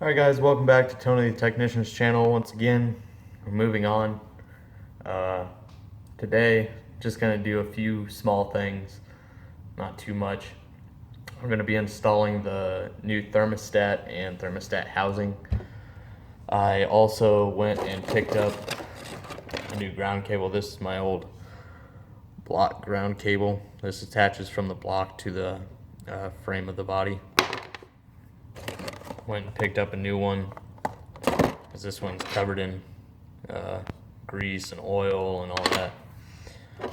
Alright guys, welcome back to Tony the Technician's channel once again. We're moving on. Today, just going to do a few small things, not too much. We're going to be installing the new thermostat and thermostat housing. I also went and picked up a new ground cable. This is my old block ground cable. This attaches from the block to the frame of the body. Went and picked up a new one because this one's covered in grease and oil and all that.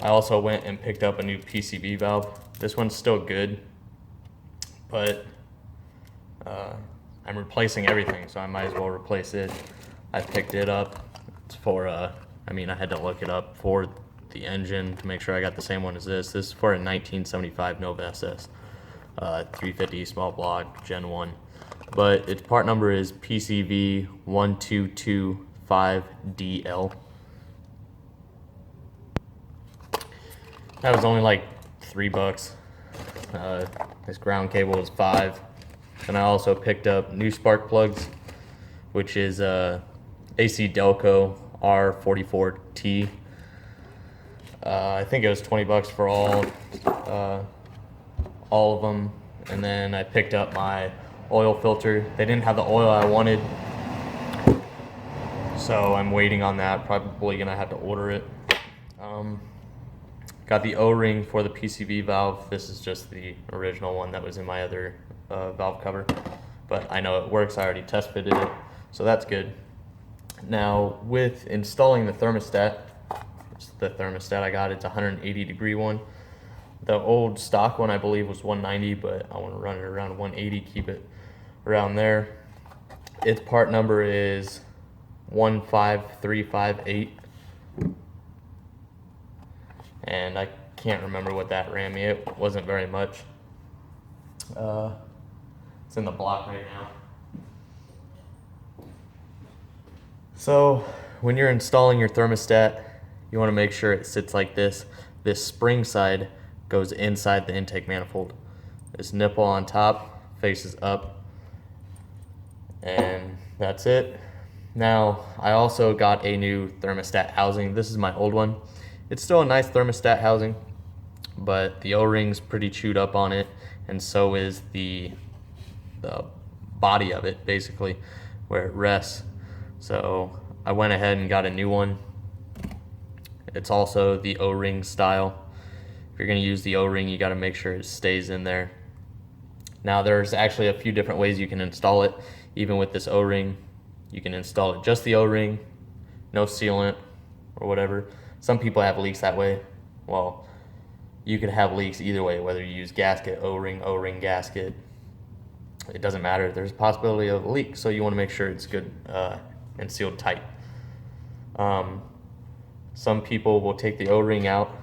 I also went and picked up a new PCV valve. This one's still good, but I'm replacing everything, so I might as well replace it. I picked it up. It's for I had to look it up for the engine to make sure I got the same one as this. This is for a 1975 Nova SS 350 small block Gen 1. But its part number is PCV 1225DL. That was only like $3. This ground cable was $5. And I also picked up new spark plugs, which is AC Delco R44T. I think it was $20 for all of them. And then I picked up my oil filter. They didn't have the oil I wanted, so I'm waiting on that. Probably gonna have to order it. Got the O-ring for the PCV valve. This is just the original one that was in my other valve cover, but I know it works. I already test fitted it, so that's good. Now with installing the thermostat, I got, it's a 180-degree one. The old stock one I believe was 190, but I want to run it around 180, keep it around there. Its part number is 15358, and I can't remember what that ran me. It wasn't very much. It's in the block right now. So when you're installing your thermostat, you want to make sure it sits like this. This spring side goes inside the intake manifold. This nipple on top faces up, and that's it. Now I also got a new thermostat housing. This is my old one. It's still a nice thermostat housing, but the O-ring's pretty chewed up on it, and so is the body of it, basically where it rests. So I went ahead and got a new one. It's also the O-ring style. If you're going to use the O-ring, you got to make sure it stays in there. Now there's actually a few different ways you can install it. Even with this O-ring, you can install it just the O-ring, no sealant or whatever. Some people have leaks that way. Well, you could have leaks either way, whether you use gasket, O-ring, gasket. It doesn't matter. There's a possibility of a leak, so you want to make sure it's good and sealed tight. Some people will take the O-ring out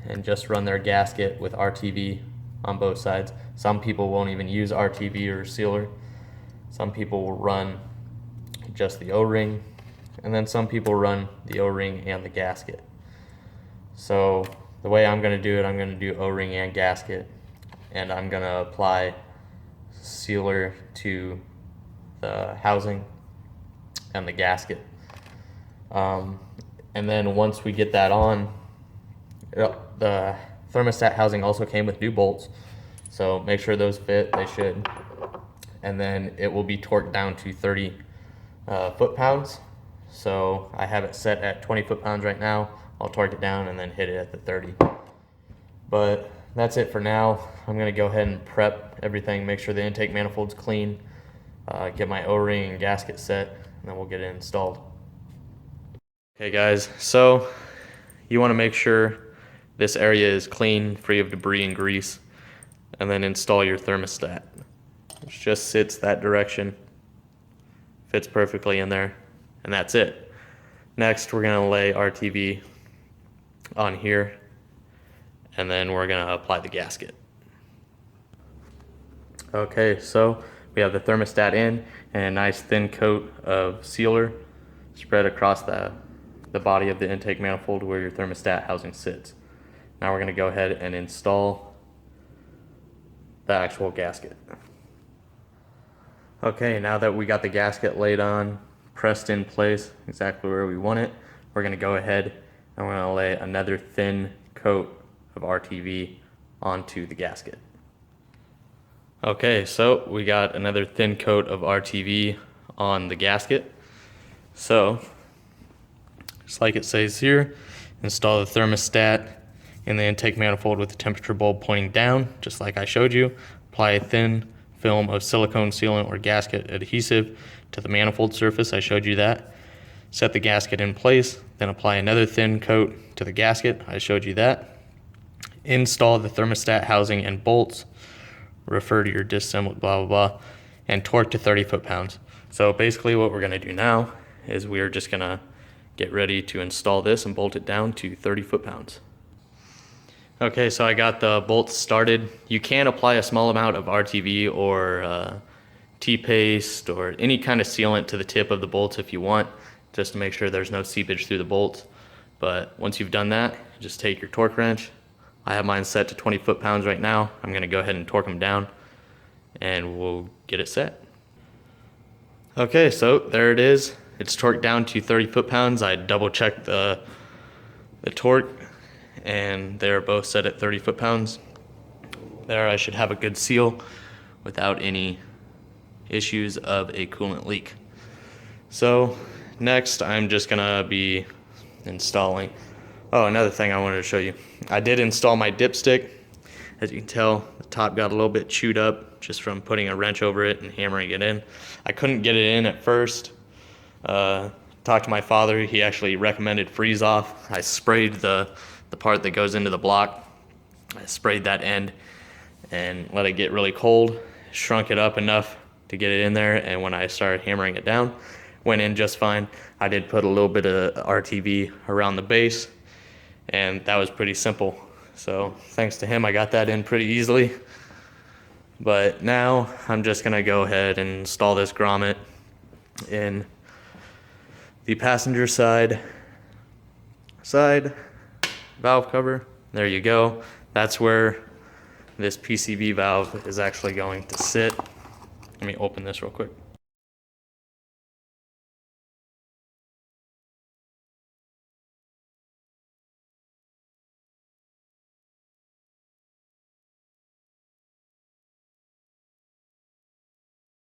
and just run their gasket with RTV on both sides. Some people won't even use RTV or sealer. Some people will run just the O-ring, and then some people run the O-ring and the gasket. So the way I'm going to do it, I'm going to do O-ring and gasket, and I'm going to apply sealer to the housing and the gasket. And then once we get that on, the thermostat housing also came with new bolts, so make sure those fit. They should. And then it will be torqued down to 30 foot-pounds. So I have it set at 20 foot-pounds right now. I'll torque it down and then hit it at the 30. But that's it for now. I'm going to go ahead and prep everything, make sure the intake manifold's clean, get my O-ring and gasket set, and then we'll get it installed. Okay guys, so you want to make sure this area is clean, free of debris and grease, and then install your thermostat. It just sits that direction, fits perfectly in there, and that's it. Next, we're going to lay RTV on here, and then we're going to apply the gasket. Okay, so we have the thermostat in and a nice thin coat of sealer spread across the body of the intake manifold where your thermostat housing sits. Now we're going to go ahead and install the actual gasket. Okay, now that we got the gasket laid on, pressed in place exactly where we want it, we're gonna go ahead and we're gonna lay another thin coat of RTV onto the gasket. Okay, so we got another thin coat of RTV on the gasket. So, just like it says here, install the thermostat in the intake manifold with the temperature bulb pointing down, just like I showed you. Apply a thin film of silicone sealant or gasket adhesive to the manifold surface, I showed you that. Set the gasket in place, then apply another thin coat to the gasket, I showed you that. Install the thermostat housing and bolts, refer to your disassembly, blah, blah, blah, and torque to 30 foot-pounds. So basically what we're gonna do now is we're just gonna get ready to install this and bolt it down to 30 foot-pounds. Okay, so I got the bolts started. You can apply a small amount of RTV or T-paste or any kind of sealant to the tip of the bolts if you want, just to make sure there's no seepage through the bolts. But once you've done that, just take your torque wrench. I have mine set to 20 foot-pounds right now. I'm gonna go ahead and torque them down and we'll get it set. Okay, so there it is. It's torqued down to 30 foot-pounds. I double checked the torque and they're both set at 30 foot-pounds. There I should have a good seal without any issues of a coolant leak. So next I'm just gonna be installing, oh, another thing I wanted to show you. I did install my dipstick. As you can tell, the top got a little bit chewed up just from putting a wrench over it and hammering it in. I couldn't get it in at first. Talked to my father, he actually recommended freeze off. I sprayed the part that goes into the block. I sprayed that end and let it get really cold, shrunk it up enough to get it in there, and when I started hammering it down, went in just fine. I did put a little bit of RTV around the base, and that was pretty simple. So thanks to him, I got that in pretty easily. But now I'm just gonna go ahead and install this grommet in the passenger side valve cover. There you go. That's where this PCV valve is actually going to sit. Let me open this real quick.